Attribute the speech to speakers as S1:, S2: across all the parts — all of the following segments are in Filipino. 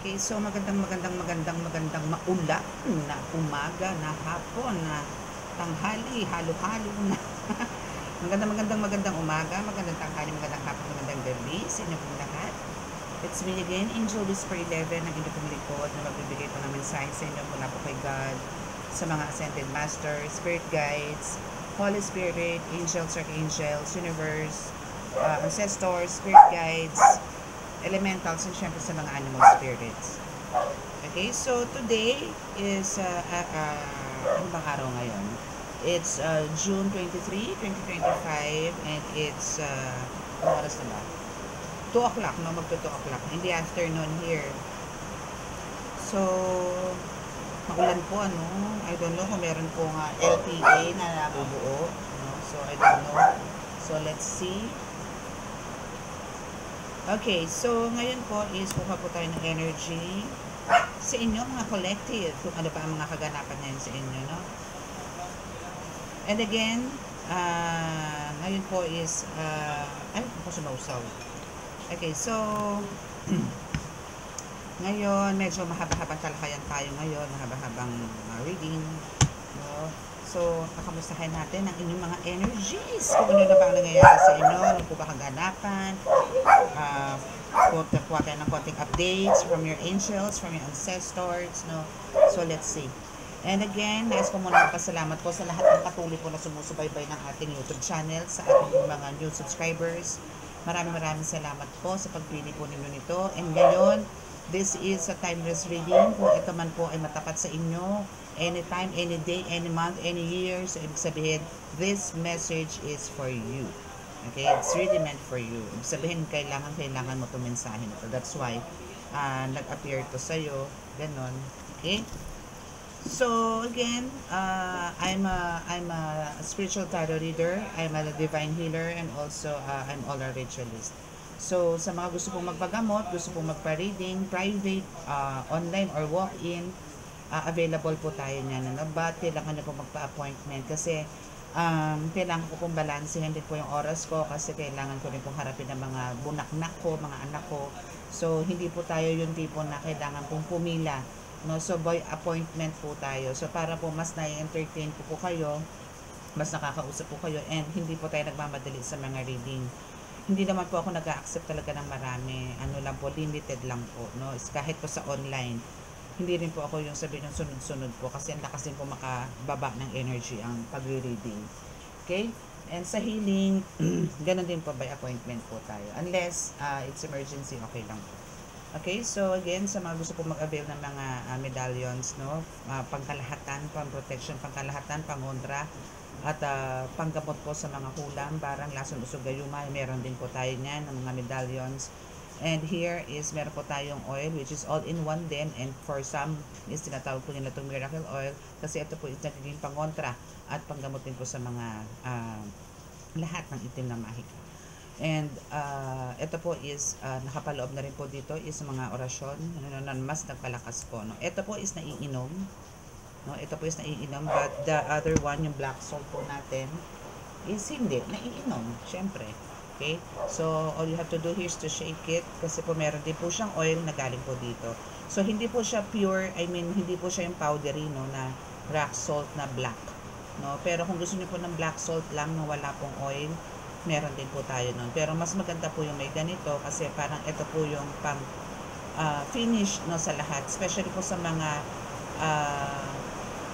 S1: Okay, so magandang maula na umaga, na hapon, na tanghali, halo-halo na. magandang umaga, magandang tanghali, magandang hapon, magandang gabi sa inyo pong lahat. It's me again, Angel Whisper 11, ang inyong pong likod na magbibigay po ng mensahe sa inyo mula po kay God, sa mga Ascended Masters, Spirit Guides, Holy Spirit, Angels, Archangels, Universe, Ancestors, Spirit Guides, Elementals, and syempre sa mga animal spirits. Okay, so today is, ano bang araw ngayon? It's June 23, 2025, and it's, ano oras na ba? 2 o'clock, no? Magto 2 o'clock in the afternoon here. So, maulan po, ano? I don't know kung meron po nga LTA na nabubuo, no? So, I don't know. So, let's see. Okay, so ngayon po is kuha po tayo ng energy sa inyo mga collective, kung ano pa ang mga kaganapan ngayon sa inyo, no? And again, ngayon po is, ay, ako sumausaw. Okay, so, ngayon, medyo mahaba-habang talakayan tayo ngayon, mahaba-habang reading, no? So, kakamustahin natin ang inyong mga energies, kung ano na ba ang nangyayari sa inyo, ano po ba kaganapan, kuha tayo ng konting updates from your angels, from your ancestors, no? So, let's see. And again, nais ko muna magpasalamat po sa lahat ng patuloy po na sumusubaybay ng ating YouTube channel, sa ating mga new subscribers. Maraming salamat po sa pagpili po ninyo nito. And ngayon, this is a timeless reading. Kung ito man po ay matapat sa inyo, anytime, any day, any month, any year, so ibig sabihin, this message is for you. Okay, it's really meant for you. Ibig sabihin, kailangan mo itong mensahe nito. That's why, nag-appear to sa'yo. Ganon. Okay? So, again, I'm a spiritual tarot reader. I'm a divine healer, and also, I'm all a ritualist. So, sa mga gusto pong magpagamot, gusto pong magpa-reading, private, online, or walk-in, available po tayo niyan. Ano? But, kailangan nyo po magpa-appointment kasi kailangan ko pong balansehin din po yung oras ko kasi kailangan ko rin pong harapin ng mga bunaknak ko, mga anak ko. So, hindi po tayo yung tipo na kailangan pong pumila. No? So, by appointment po tayo. So, para po mas na-entertain po kayo, mas nakakausap po kayo, and hindi po tayo nagmamadali sa mga reading. Hindi naman po ako nag-a-accept talaga ng marami. Ano lang po, limited lang po. No? Kahit po sa online, hindi rin po ako yung sabihin yung sunod-sunod po kasi ang lakas din po makababa ng energy ang pag-reading. Okay? And sa healing, ganun din po by appointment po tayo. Unless it's emergency, okay lang po. Okay, so again, sa mga gusto po mag-avail ng mga medallions, no? Pangkalahatan, pang-protection, pangkalahatan, pangontra, at panggamot po sa mga kulam, barang, lason, usog, gayuma, meron din po tayo niyan ng mga medallions. And here is, meron po tayong oil, which is all-in-one din, and for some, is tinatawag po nila itong miracle oil, kasi ito po is nagiging pangontra at panggamot din po sa mga lahat ng itim na mahika. And ito po is nakapaloob na rin po dito is mga orasyon na mas nagpalakas po, no? Ito po is naiinom, no? Ito po is naiinom, but the other one, yung black salt po natin, is hindi naiinom, syempre. Okay, so all you have to do here is to shake it kasi po meron din po siyang oil na galing po dito. So hindi po siya pure, I mean hindi po siya yung powdery, no, na rock salt na black, no? Pero kung gusto niyo po ng black salt lang na wala pong oil, meron din po tayo nun. Pero mas maganda po yung may ganito kasi parang ito po yung pang finish, no, sa lahat. Especially po sa mga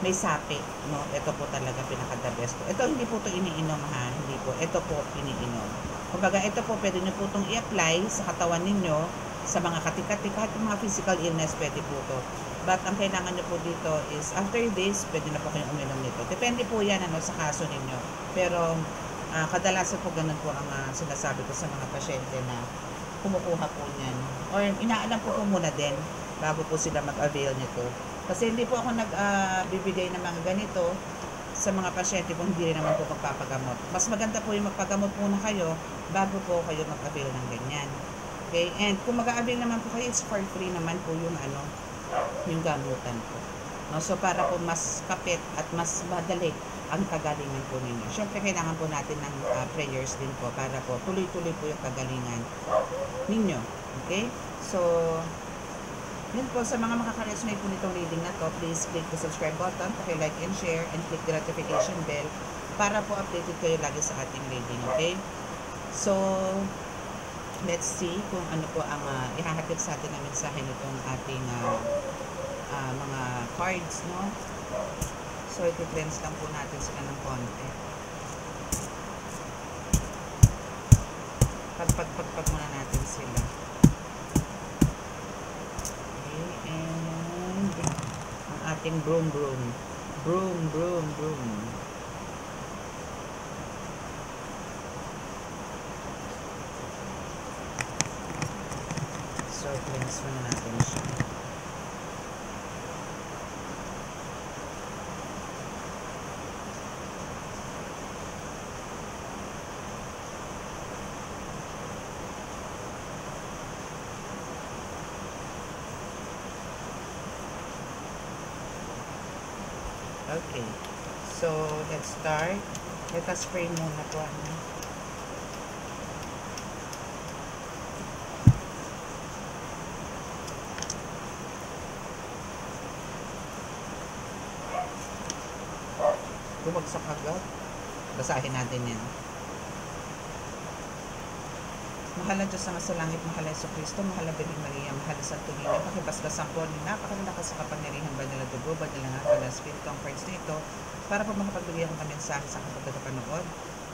S1: may sapi, no? Ito po talaga pinaka-the best. Ito hindi po to iniinom, ha? Hindi po. Ito po iniinom. Kumbaga, ito po pwede nyo po itong i-apply sa katawan ninyo, sa mga katikati, kahit yung mga physical illness, pwede po to. But ang kailangan nyo po dito is, after this, pwede na po kayong uminom nito. Depende po yan, ano, sa kaso ninyo. Pero, kadalasan po ganun po ang sinasabi ko sa mga pasyente na kumukuha po niyan. Or inaalam po muna din bago po sila mag-avail nito. Kasi hindi po ako nagbibigay ng mga ganito sa mga pasyente kung hindi rin naman po magpapagamot. Mas maganda po yung magpagamot muna kayo bago po kayo mag-avail ng ganyan. Okay? And kung mag-avail naman po kayo, it's for free naman po yung yung gamutan po. No? So para po mas kapit at mas madali ang kagalingan po ninyo. Siyempre, kailangan po natin ng prayers din po para po tuloy-tuloy po yung kagalingan ninyo. Okay? So, Yun po, sa mga makaka-resonate po nitong reading na to, please click the subscribe button, like and share, and click the notification bell para po updated kayo lagi sa ating reading, okay? So, let's see kung ano po ang ihahatid sa atin na mensahe nitong ating mga cards, no? So, iti-cleanse lang po natin sila ng konti. Pagpag muna natin sila. Okay, and ang ating broom. So, cleanse muna natin siya. Okay. So, let's start. Let us pray muna po. Bumagsak agad. Basahin natin yan. Mahal na Diyos na sa langit, mahal na Jesucristo, mahal na Birheng Maria, mahal na Santo Niño, pakibasbasan po ni napakalakas sa kapangyarihan ba nila dugo, ba nila nga pala Espiritu ang cards nito, para po makapagbigay ang mga mensahe sa kapag nakapanood.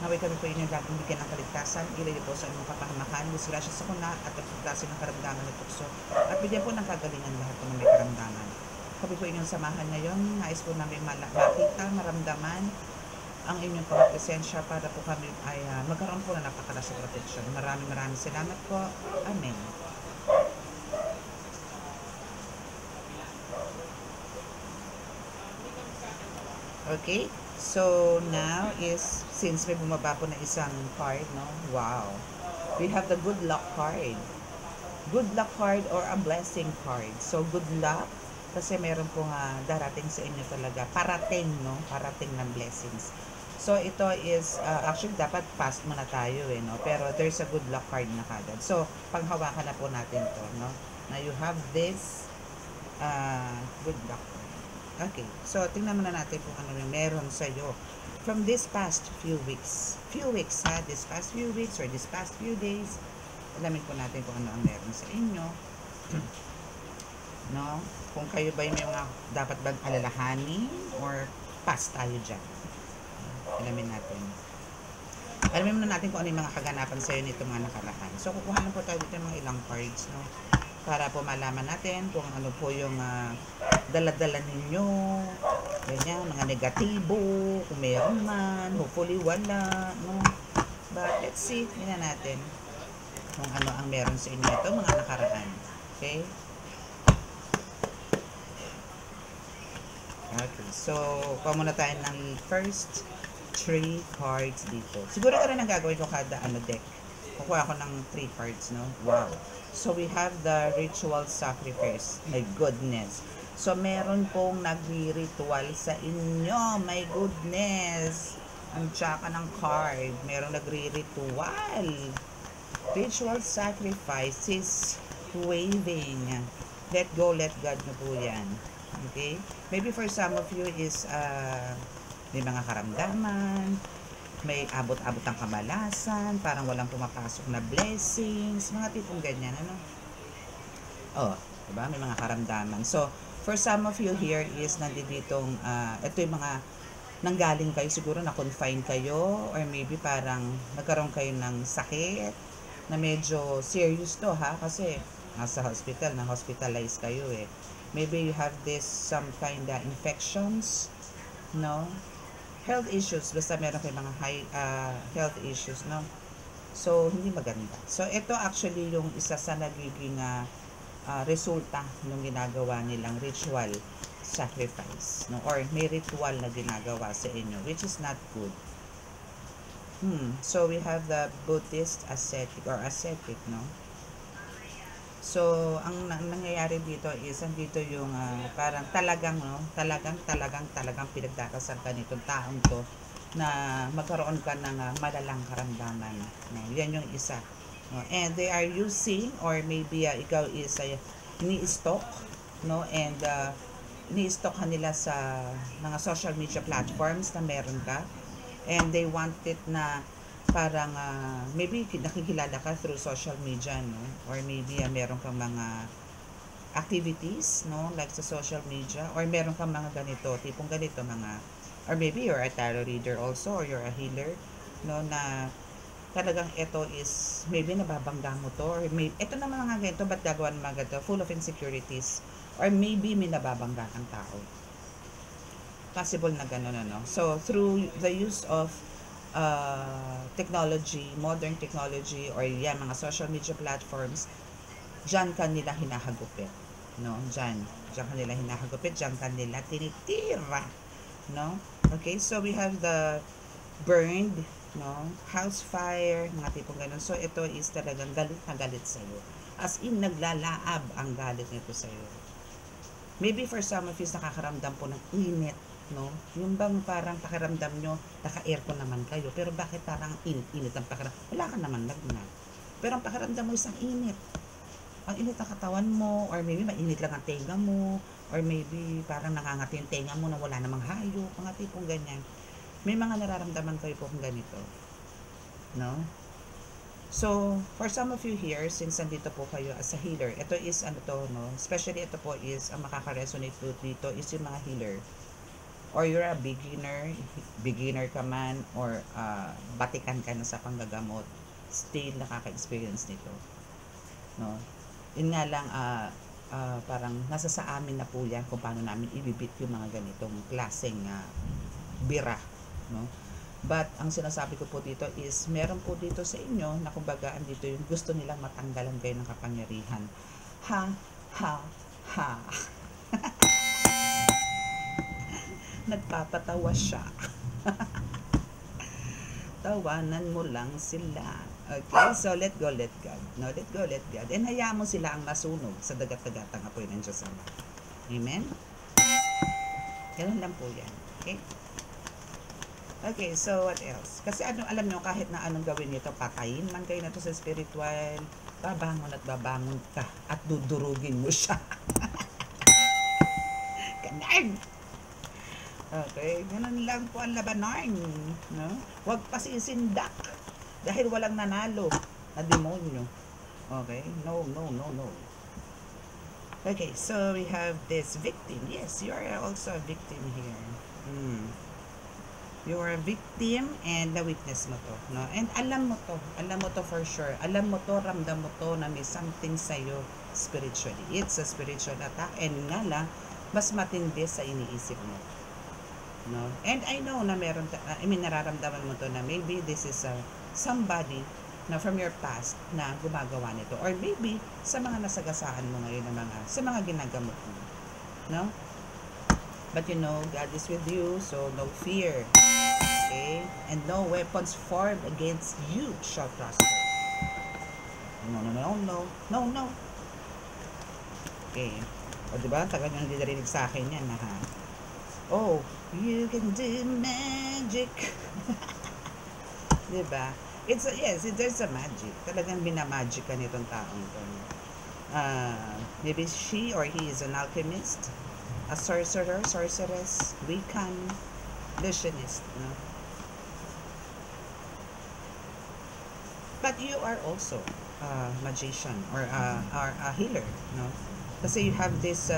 S1: Naway kami po inyong laging bigyan ng kaligtasan, ilay po sa inyong kapahamakan, disgrasya sa kuna at pagklase ng karamdaman ng tukso, at bigyan po ng kagalingan lahat po ng may karamdaman. Kami po inyong samahan ngayon, nais po namin makita, maramdaman ang inyong pagpresensya para po kami ay magkaroon po na napakalasang protection. Maraming salamat po. Amen. Okay, so now is, since may bumaba po na isang card, no? Wow. We have the good luck card. Good luck card or a blessing card. So, good luck, kasi meron po nga darating sa inyo talaga. Parating, no? Parating ng blessings. So, ito is, actually, dapat fast muna tayo, no? Pero, there's a good luck card na kagad. So, panghawakan na po natin to, no? Now, you have this, good luck card. Okay. So, tingnan muna natin kung ano yung meron sa'yo from this past few weeks. This past few weeks or this past few days. Alamin po natin kung ano ang meron sa inyo. No? Kung kayo ba may mga dapat bang alalahanin or pass tayo dyan. Alamin natin. Alamin muna natin kung ano yung mga kaganapan sa'yo nito mga nakaraan. So, kukuha na po tayo dito ng mga ilang cards, no? Para po malaman natin kung ano po yung dala-dala ninyo. Ganyan, mga negatibo, kung meron man, hopefully wala, no? But, let's see. Tingnan natin kung ano ang meron sa inyo ito, mga nakaraan. Okay? Okay, so, kuha muna tayo ng first 3 cards dito. Siguro ka rin ang gagawin ko kada deck. Kukuha ako ng 3 cards, no? Wow. So, we have the ritual sacrifice. My goodness. So, meron pong nagri-ritual sa inyo. My goodness. Ang tsaka ng card. Meron nagri-ritual. Ritual sacrifice is waving. Let go, let God na po yan. Okay? Maybe for some of you is may mga karamdaman, may abot-abot ang kamalasan, parang walang pumapasok na blessings, mga tipong ganyan, ano? Oh, diba? May mga karamdaman. So, for some of you here is nanditong, ito yung mga nanggaling kayo, siguro na-confine kayo, or maybe parang nagkaroon kayo ng sakit, na medyo serious to, ha? Kasi, nasa hospital, na-hospitalize kayo, eh. Maybe you have this, some kind of infections, no? Health issues, basta meron kayo mga high health issues, no? So, hindi maganda. So, ito actually yung isa sa nagiging resulta ng ginagawa nilang ritual sacrifice, no? Or may ritual na ginagawa sa inyo, which is not good. So, we have the Buddhist ascetic or ascetic, no? So, ang nangyayari dito is, andito yung parang talagang pinagdakasal ka nitong taong to na magkaroon ka ng malalang karamdaman. No? Yan yung isa. No? And they are using, or maybe ikaw is ini-stalk, no? And ni-stock nila sa mga social media platforms na meron ka. And they want it na parang maybe nakikilala ka through social media, no? Or maybe meron kang mga activities, no? Like sa social media. Or meron kang mga ganito, tipong ganito, mga, or maybe you're a tarot reader also, or you're a healer, no? Na talagang ito is, maybe nababangga mo to, or maybe, ito na mga ganito, ba't gagawa ng mga ganito, full of insecurities, or maybe may nababangga kang tao. Possible na gano'n, ano. So, through the use of technology, modern technology, or yan, mga social media platforms, dyan kanila hinahagupit, no? Dyan kanila hinahagupit, dyan kanila tinitira, no? Okay, so we have the burned, no? House fire, mga tipong ganun. So, ito is talagang galit na galit sa'yo. As in, naglalaab ang galit nito sa'yo. Maybe for some of you, nakakaramdam po ng init, no? Yung bang parang pakiramdam nyo, naka-aircon naman kayo, pero bakit parang init ang pakiramdam? Wala ka naman lagnat. Pero ang pakiramdam mo isang init. Ang init ng katawan mo, or maybe mainit lang ang tenga mo, or maybe parang nangangati yung tenga mo na wala namang hayop, mga tipong ganyan. May mga nararamdaman kayo po kung ganito, no? So, for some of you here, since nandito po kayo as a healer, ito is ano to, no? Especially ito po is, ang makaka-resonate po dito is yung mga healer. Or you're a beginner ka man, or batikan ka na sa panggagamot, still nakaka-experience nito, no? Yun nga lang, parang nasa sa amin na po yan kung paano namin ibibit yung mga ganitong klaseng bira, no? But ang sinasabi ko po dito is meron po dito sa inyo na kumbaga andito yung gusto nilang matanggalan kayo ng kapangyarihan. Ha ha ha. Nagpapatawa siya. Tawanan mo lang sila. Okay, so let go, let God. No, let go, let God. And hayaan mo sila ang masunog sa dagat-dagatang apoy ng Diyos Ama. Amen? Ganun lang po yan. Okay? Okay, so what else? Kasi alam nyo, kahit na anong gawin nito, patayin man kayo na to sa spiritual, babangon at babangon ka at dudurugin mo siya. Ganun! Okay, ganun lang po ang labanan, no? Huwag pasisindak dahil walang nanalo na demonyo. Okay? No, no, no, no. Okay, so we have this victim. Yes, you are also a victim here. You are a victim and na-witness mo to, no? And alam mo to for sure. Alam mo to, ramdam mo to na may something sa'yo spiritually. It's a spiritual attack, and nga lang, mas matindi sa iniisip mo, no? And I know na meron, nararamdaman mo to na maybe this is somebody na from your past na gumagawa nito, or maybe sa mga nasagasaan mo ngayon na sa mga ginagamot mo, no? But you know, God is with you, so no fear. Okay? And no weapons formed against you shall prosper. No, no, no, no. No, no. Okay. O diba? Tagal nyo hindi narinig sa akin yan, ha? Oh, you can do magic. Diba? Yes, there's a magic. Talagang binamagic ka nitong taong to. Maybe she or he is an alchemist, a sorcerer, sorceress, Wiccan, illusionist, no? But you are also a magician or a healer, no? Kasi you have this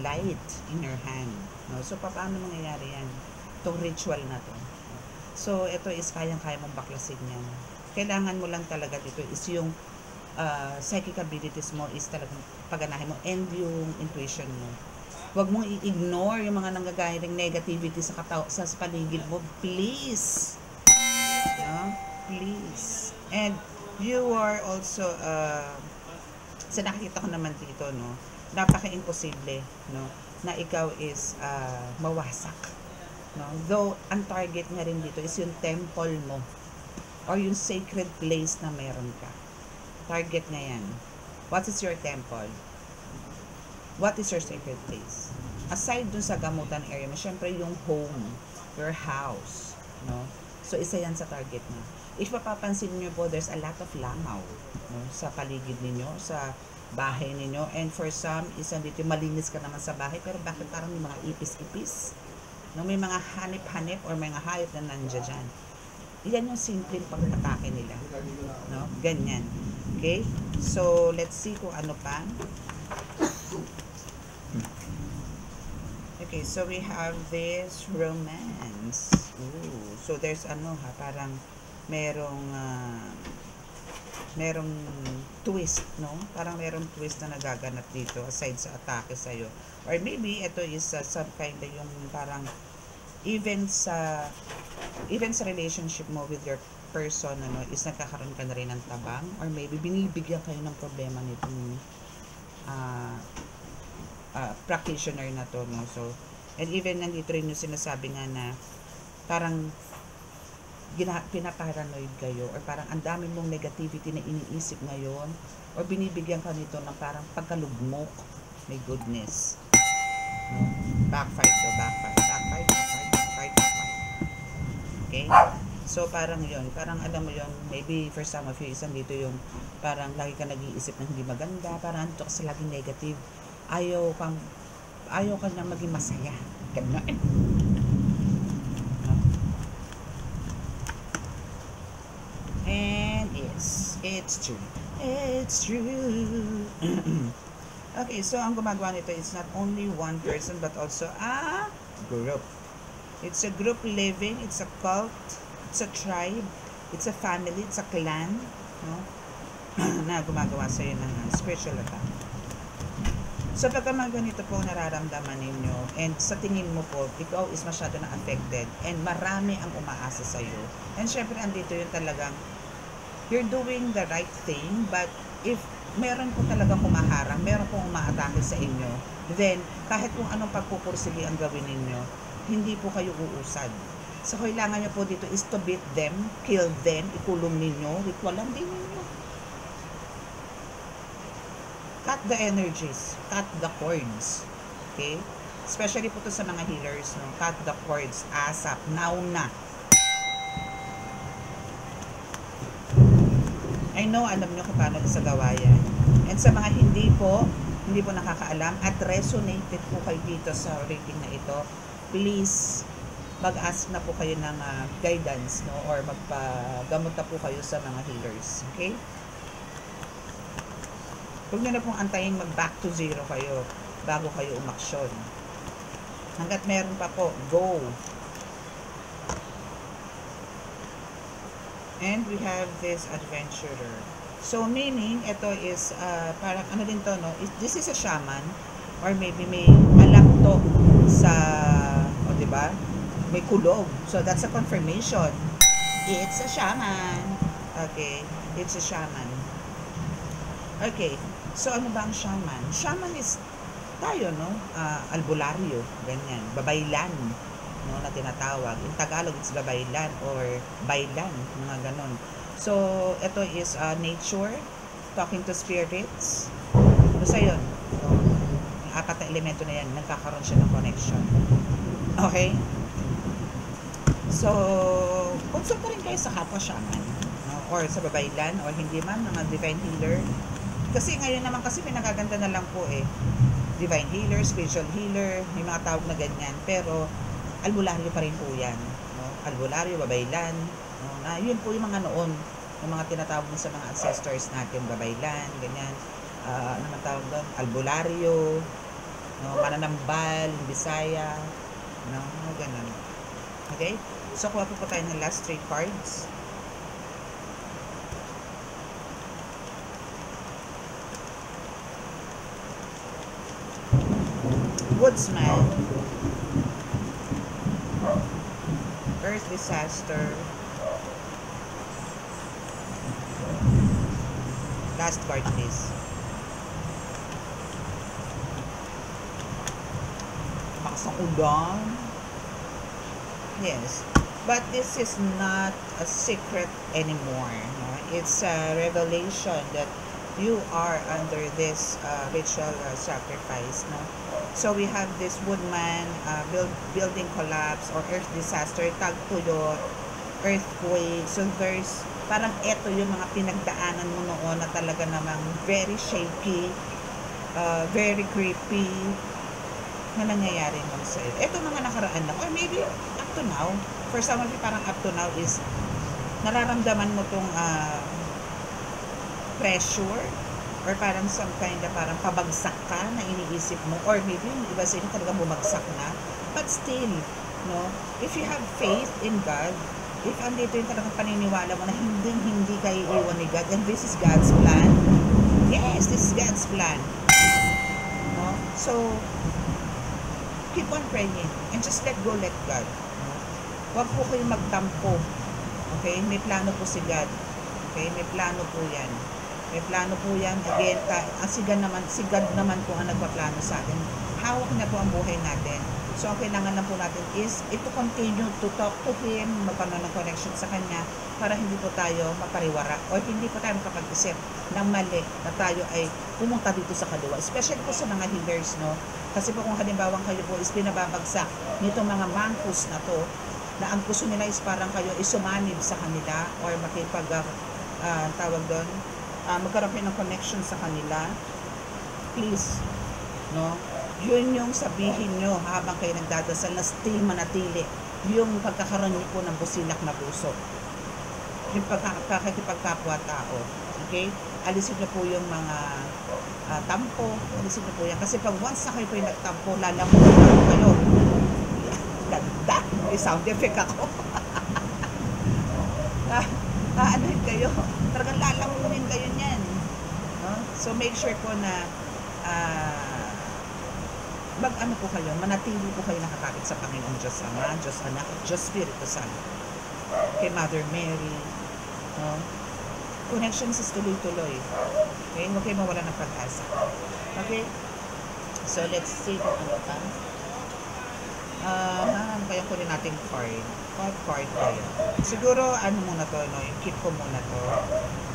S1: light in your hand, no? So, paano mangyayari yan? Itong ritual na to. So, ito is kayang-kaya mong baklasin yan. Kailangan mo lang talaga dito is yung psychic abilities mo is talagang pagganahin mo, and yung intuition mo. Huwag mong i-ignore yung mga nanggagaling negativity sa paligid mo. Please. No? Please. And you are also, sa nakikita ko naman dito, no? Napaka-imposible, no? Na ikaw is mawasak. No? Though, ang target nga rin dito is yung temple mo or yung sacred place na meron ka. Target na yan. What is your temple? What is your sacred place? Aside dun sa gamutan area mo, syempre yung home, your house, no? So, isa yan sa target mo. If mapapansin nyo po, there's a lot of langaw, no? Sa paligid ninyo, sa bahay ninyo. And for some, isa dito malinis ka naman sa bahay, pero bakit parang may mga ipis-ipis? No, may mga hanip-hanip or mga hayop na nandiyan dyan. Yan yung simpleng pag-atake nila. No? Ganyan. Okay? So, let's see kung ano pa. Okay, so we have this romance. Ooh, so there's ano ha, parang merong twist, no? Parang merong twist na nagaganap dito aside sa atake sa'yo. Or maybe ito is some kind of yung parang even sa relationship mo with your person, ano, is nagkakaroon ka na rin ng tabang, or maybe binibigyan kayo ng problema nitong practitioner na to, no? So, and even nandito rin yung sinasabi nga na parang pinaparanoid kayo, or parang ang dami mong negativity na iniisip ngayon, or binibigyan ka nito ng parang pagkalugmok. My goodness, no? Backfire. Okay? So, parang yon, parang alam mo yon, maybe for some of you, isang dito yung parang lagi ka nag-iisip na hindi maganda, parang ito kasi laging negative, ayaw ka na maging masaya. Ganun. And it's true. It's true. Okay, so ang gumagawa nito is not only one person but also a group. It's a group living, it's a cult, it's a tribe, it's a family, it's a clan, no? Na gumagawa sa iyo ng spiritual attack. So pagka mga ganito po nararamdaman ninyo, and sa tingin mo po, ikaw is masyado na affected, and marami ang umaasa sa iyo. And syempre andito yung talagang you're doing the right thing, but if meron po talagang humaharang, meron pong umaatake sa inyo, then kahit kung anong pagpupursige ang gawin ninyo, hindi po kayo uusad. So kailangan nyo po dito is to beat them, kill them, ikulong ninyo, ritualan din ninyo. Cut the energies, cut the cords. Okay? Especially po to sa mga healers, no? Cut the cords, ASAP, now na. I know, alam nyo kung paano isagawa yan. And sa mga hindi po nakakaalam at resonated po kayo dito sa reading na ito, please mag-ask na po kayo ng guidance, no? Or magpagamot na po kayo sa mga healers. Okay? Huwag nyo na pong antayin mag-back to zero kayo bago kayo umaksyon. Hanggat meron pa po, go! And we have this adventurer. So, meaning, ito is, parang ano din to, no? This is a shaman, or maybe may malakto sa, o diba? May kulog. So, that's a confirmation. It's a shaman. Okay. It's a shaman. Okay. So, ano ba ang shaman? Shaman is tayo, no? Albularyo. Ganyan. Babaylan. No, na tinatawag. In Tagalog, it's babaylan or baylan, mga ganon. So, ito is nature, talking to spirits. Basta yun. So, yung apat na elemento na yan, nagkakaroon siya ng connection. Okay? So, consult rin kayo sa kapwa shaman, no? Or sa babaylan, or hindi man, mga divine healer. Kasi ngayon naman kasi pinagaganda na lang po divine healer, spiritual healer, may mga tawag na ganyan. Pero, albularyo pa rin po yan, no? Albularyo, babaylan, no? Na yun po yung mga noon, yung mga tinatawag sa mga ancestors natin, babaylan, ganyan, naman tawag doon, albularyo, no? Mananambal, Bisaya, no? Ganun. Okay? So, kuha po tayo ng last 3 cards. Woodsman, Earth disaster, last card please. Bakas ng ulan. Yes, but this is not a secret anymore, no? It's a revelation that you are under this ritual sacrifice, no? So we have this woodman, building collapse or earth disaster, tagtuyot, earthquake. So there's parang eto yung mga pinagdaanan mo noon na talaga namang very shaky, very creepy, na nangyayari nun sa'yo. Eto mga nakaraan lang, or maybe up to now, for some of you parang up to now is, nararamdaman mo tong pressure, or parang some kind of parang pabagsak ka na iniisip mo, or maybe yung iba sa inyo talaga bumagsak na, but still, no, if you have faith in God, if andito yung talagang paniniwala mo na hindi kayo iiwan ni God, and this is God's plan, yes, this is God's plan, no, so, keep on praying, and just let go, let God, no? Huwag po kayong magtampo, okay, may plano po si God, okay, may plano po yan, may plano po yan. Again, si God naman po ang nagpaplano sa atin. Hawak na po ang buhay natin. So, ang kailangan lang po natin is to continue to talk to Him, magkaroon ng connection sa Kanya, para hindi po tayo mapariwara o hindi po tayo makapag-isip ng mali na tayo ay pumunta dito sa kaliwa. Especially po sa mga healers, no? Kasi po kung halimbawa kayo po is pinababagsak nitong mga mangkus na to, na ang gusto nila is parang kayo isumanib sa kanila or tawag doon, magkaroon kayo ng connection sa kanila, please, no, yun yung sabihin nyo habang kayo nagdadasal na still manatili yung pagkakaroon nyo po ng busilak na puso, yung pagkakipagkapwa-tao, okay, alisin nyo po yung mga tampo, alisin nyo po yan, kasi pag once na kayo po yung nagtampo, lalamunan kayo, ganda, may sound effect ako, aanohin kayo, talagang lalamunin kayo niyan, no? So make sure po na mag-ano po kayo, manatili po kayo nakakapit sa Panginoong Diyos Ama, Diyos Anak, Diyos Espiritu Santo, kay Mother Mary, no? Connections is tuloy-tuloy, okay, huwag kayo mawala ng pag-asa, okay, so let's see kung ano pa. Ano kaya kunin natin card? What card kayo? Siguro, ano muna to, no? Yung keep ko muna to.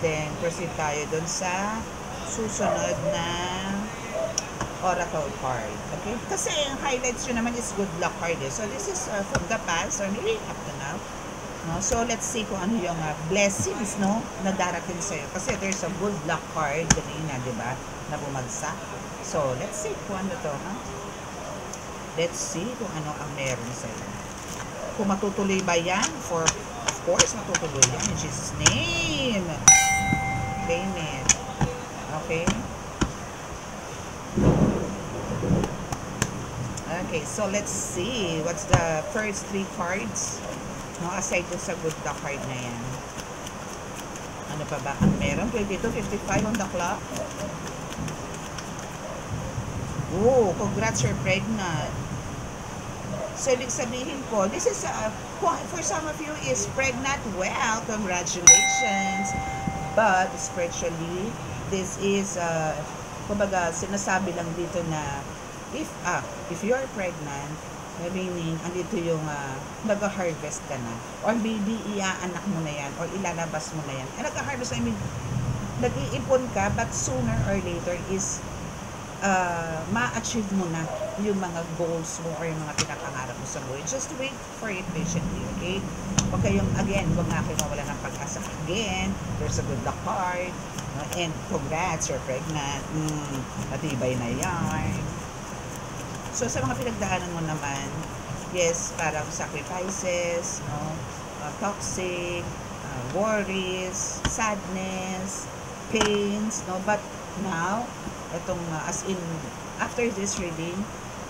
S1: Then, proceed tayo dun sa susunod na oracle card. Okay? Kasi, yung highlights yun naman is good luck card. Eh. So, this is from the past or maybe up to now. No? So, let's see kung ano yung blessings, no? Na darating sa'yo. Kasi there's a good luck card kanina, di ba? Na bumagsak. So, let's see kung ano to, ha? Let's see kung ano ang meron sa iyo. Kung matutuloy ba yan? Of course, matutuloy yan. In Jesus' name. Claim it. Okay? Okay, so let's see. What's the first 3 cards? No, aside dun sa good luck card na yan. Ano pa ba ang meron? 22:55 on the clock. Oh, congrats, you're pregnant. So, ibig sabihin po, this is, for some of you is pregnant, well, congratulations. But, spiritually, this is, kumbaga, sinasabi lang dito na, if you're pregnant, meaning, andito yung, nag-harvest ka na, or maybe, iaanak mo na yan, or ilalabas mo na yan. Nag-harvest, I mean, nag-iipon ka, but sooner or later is, ma-achieve mo na yung mga goals mo or yung mga pinapangarap mo sa buhay. Just wait for it patiently, okay? Huwag kayong, again, huwag nga kayo mawala ng pag-asa. Again, there's a good luck card. And congrats, you're pregnant. Matibay na yan. So, sa mga pinagdaanan mo naman, yes, parang sacrifices, no? Toxic, worries, sadness, pains, no? But now, itong as in after this reading,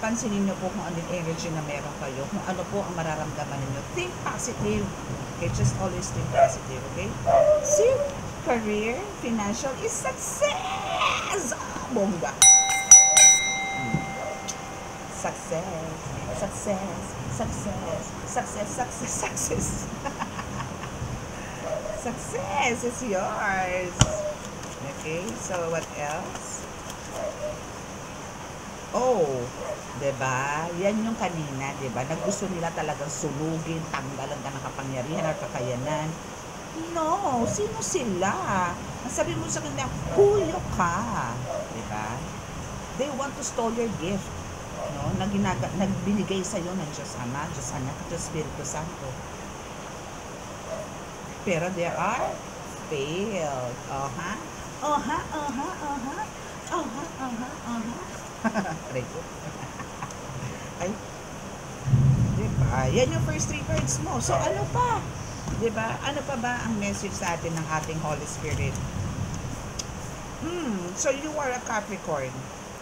S1: pansinin nyo po kung ano yung energy na meron kayo, kung ano po ang mararamdaman ninyo. Think positive, okay? Just always think positive, okay? See, career, financial is success! Bongga! Success, success, success, success, success, success. Success is yours. Okay, so what else? Oh, 'di ba? Yan yung kanina, 'di ba? Naggusto nila talagang sunugin, tanggalan ka ng kapangyarihan at kakayanan. No, sino sila? Ang sabi mo sa kanila, huyo ka, 'di ba? They want to steal your gift, no? Nagbinigay sa iyo ng Diyos Ama, Diyos Anak, Diyos Espiritu Santo. Pero there are failed. Aray ko. Ay, diba? Yan yung first 3 cards mo. So, ano pa? Diba? Ano pa ba ang message sa atin ng ating Holy Spirit? So, you are a Capricorn.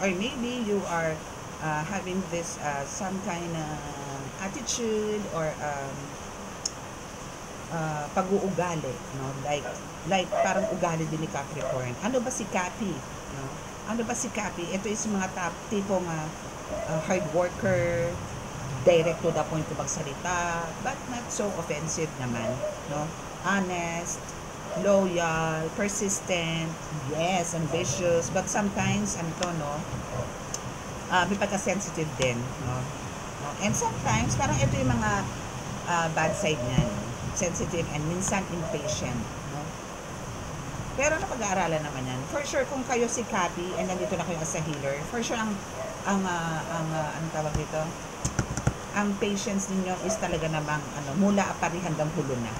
S1: Or maybe you are having this some kind of attitude or pag-uugali, no? Like parang ugali din ni Capricorn. Ano ba si Capi, no? Ano ba si Capi? Ito is mga tipong hard worker, direct to the point to magsalita, but not so offensive naman, no? Honest, loyal, persistent, yes, ambitious, but sometimes ano to, no? May pagka-sensitive din, no? And sometimes parang ito yung mga bad side niyan, sensitive and minsan impatient, no? Pero napag-aaralan naman yan. For sure, kung kayo si Capi and nandito na kayo as a healer, for sure ang tawag dito, ang patience ninyo is talaga namang mula apari hanggang hulo na.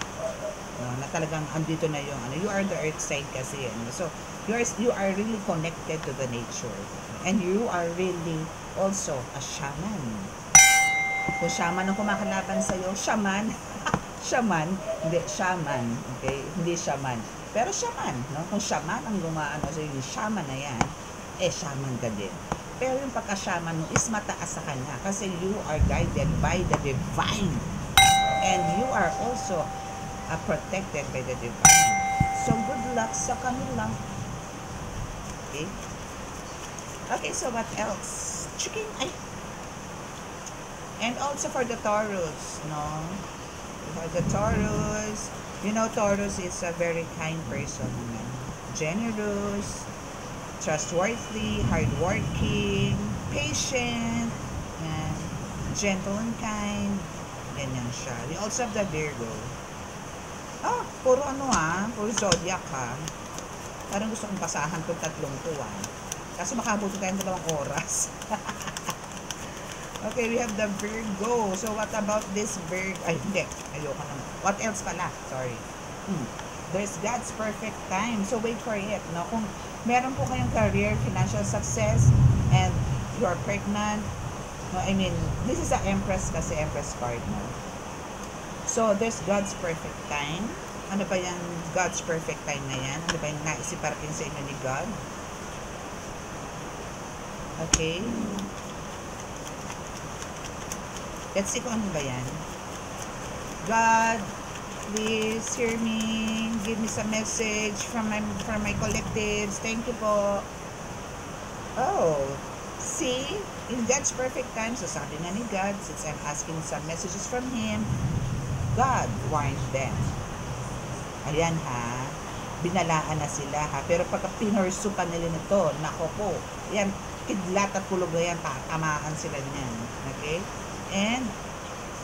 S1: No, na talagang andito na yung you are the earth side kasi, so you are really connected to the nature, and you are really also a shaman. Kung shaman ang kumakalaban sa'yo, shaman, hindi shaman, okay? Hindi shaman, pero shaman, no? Kung shaman ang gumaano sa'yo, yung shaman na yan, shaman ka din. Pero yung pagka-shaman mo is mataas sa kanya kasi you are guided by the divine, and you are also protected by the divine. So, good luck sa kanila. Okay? Okay, so what else? Chicken, and also for the Taurus, no? For the Taurus, you know, Taurus is a very kind person, naman. Generous, trustworthy, hardworking, patient, and gentle and kind. Ganyan siya. We also have the Virgo. Puro puro zodiac ha. Parang gusto kong basahan itong tatlong to Kasi makabuti tayong 2 oras. Okay, we have the Virgo. So, what about this Virgo? Ay, hindi. Ayoko naman. What else pala? Sorry. There's God's perfect time. So, wait for it. No? Kung meron po kayong career, financial success, and you are pregnant, no, I mean, this is an Empress kasi, Empress card. No? So, there's God's perfect time. Ano ba yung God's perfect time na yan? Ano ba yung naisip para sa inyo ni God? Okay. Let's see kung ano ba yan. God, please hear me. Give me some message from my collectives. Thank you po. Oh, see? In God's perfect time, so sabi nga ni God, since I'm asking some messages from Him, God warned them. Ayan ha, binalaan na sila ha. Pero pagka pinursu pa nila nito, nako po, yan, kidlat at kulog na yan, tatamaan sila niyan. Okay? And,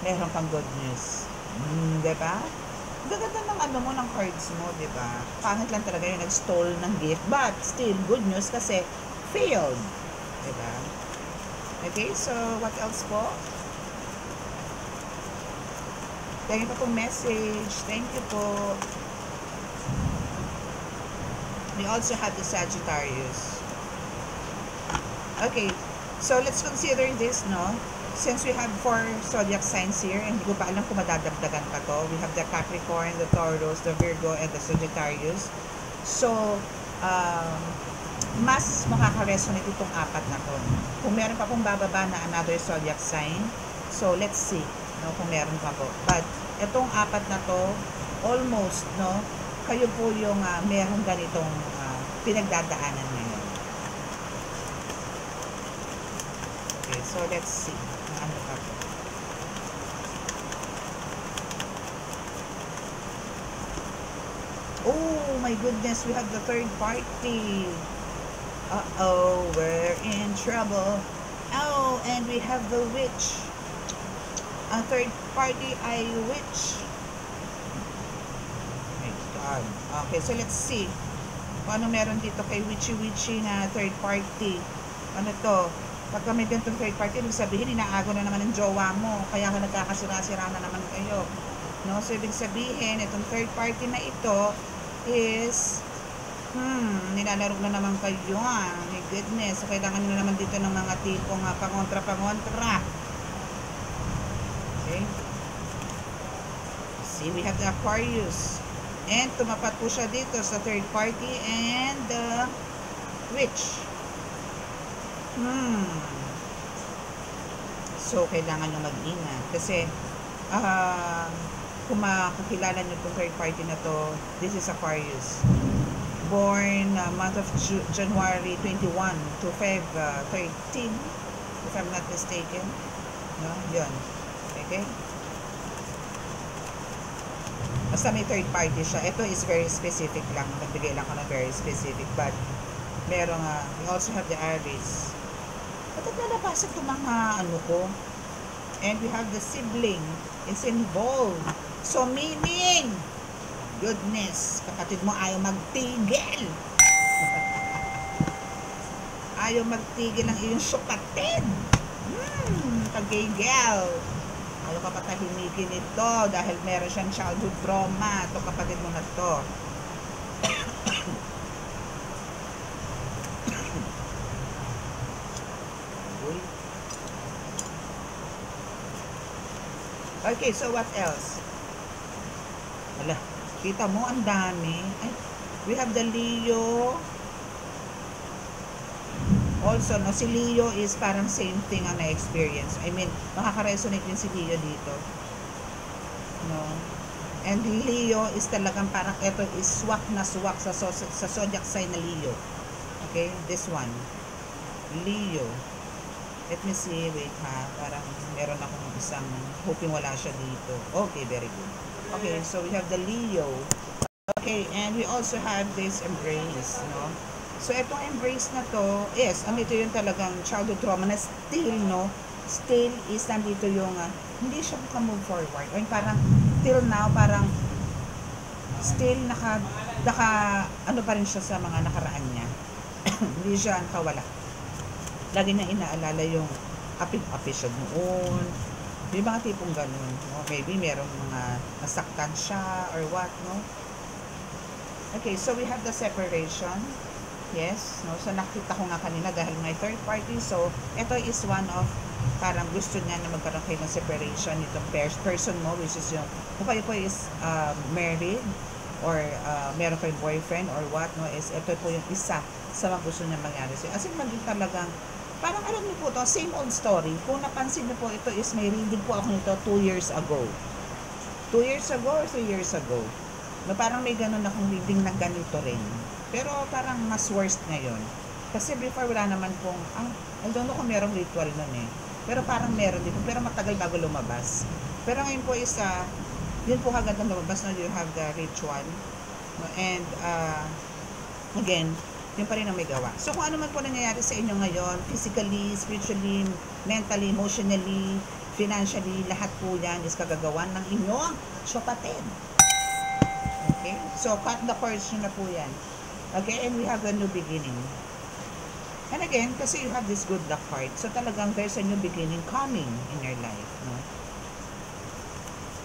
S1: meron pang good news. Diba? Gaganda ng mo, ng cards mo, diba? Pangit lang talaga yung nag-stole ng gift, but still, good news kasi failed. Diba? Okay, so, what else po? Thank you po message. Thank you po. We also have the Sagittarius. Okay, so let's consider this, no? Since we have 4 zodiac signs here, and hindi ko pa alam kung madadagdagan pa to. We have the Capricorn, the Taurus, the Virgo, and the Sagittarius. So, mas makaka-resonate itong 4 na to. Kung meron pa pong bababa na another zodiac sign, so let's see, no, kung meron pa po. But, itong 4 na to, almost, no, kayo po yung meron ganitong pinagdadaanan ngayon. Okay, so let's see. Ano pa po? Oh my goodness, we have the third party. Uh-oh, we're in trouble. Oh, and we have the witch. Ang third party ay witch. Okay, so let's see kung ano meron dito kay witchy na third party. Ano to? Pagka may ganitong third party, ibig sabihin, inaago na naman ng jowa mo, kaya ka nagkakasira-sira na naman kayo. No? So, ibig sabihin, itong third party na ito is, nilalaro na naman kayo, my goodness. So, kailangan nyo na naman dito ng mga tipong pangontra. Okay. See, we have the Aquarius. And tumapat po siya dito sa third party and the Witch. So, kailangan nyo mag-ingat. Kasi, kung makakilala nyo itong third party na to, this is Aquarius. Born month of January 21 to Feb 13, if I'm not mistaken. No? Yun. Okay? Basta may third party siya. Ito is very specific lang. Nagbigay lang ko na very specific. But, merong, we also have the Aries. Ba't nalabasan itong mga ano ko? And we have the sibling is involved. So, meaning, goodness, kapatid mo ayaw magtigil. Ayaw magtigil ng iyong kapatid. Kagigil. Ayaw ka patahimikin ito dahil meron siyang childhood trauma. Ito kapatid mo na to. Okay, so what else? Wala. Kita mo, ang dami. Ay, we have the Leo. Also, no, si Leo is parang same thing ang na-experience. I mean, makaka-resonate din si Leo dito. No? And Leo is talagang parang, ito is swak na swak sa zodiac sign na Leo. Okay? This one. Leo. Let me see. Wait ha. Parang meron akong isang, hoping wala siya dito. Okay, very good. Okay, so we have the Leo. Okay, and we also have this embrace, no? So, itong embrace na to, yes, ito yung talagang childhood trauma na still, no? Still is nandito yung, hindi siya move forward. O yung parang, till now, parang, still ano pa rin siya sa mga nakaraan niya. Hindi siya kawala. Lagi niya inaalala yung api-api siya noon. Yung mga tipong ganun. No? Maybe merong mga nasaktan siya or what, no? Okay, so we have the separation. Yes, no? So nakita ko nga kanina dahil may third party. So, ito is one of parang gusto niya na magkaroon kayo ng separation itong person mo, which is yung kung kayo po is married or meron kayong boyfriend or what, no, is ito po yung isa sa mga gusto niya mangyari. So, as in maging talagang parang alam niyo po to, same old story. Kung napansin niyo po, ito is may reading po ako nito 2 years ago. 2 years ago or 3 years ago. No, parang may ganun akong reading na ganito rin. Pero parang mas worst ngayon. Kasi before wala naman pong, I don't know kung merong ritual nun eh. Pero parang meron dito. Pero matagal bago lumabas. Pero ngayon po is, yun po kagad na lumabas na you have the ritual. And, again, yun pa rin ang may gawa. So kung ano man po nangyayari sa inyo ngayon, physically, spiritually, mentally, emotionally, financially, lahat po yan is kagagawan ng inyong kapatid. Okay? So, cut the cords nyo na po yan. Okay, and we have a new beginning. And again, kasi you have this good luck card, so talagang there's a new beginning coming in your life, no?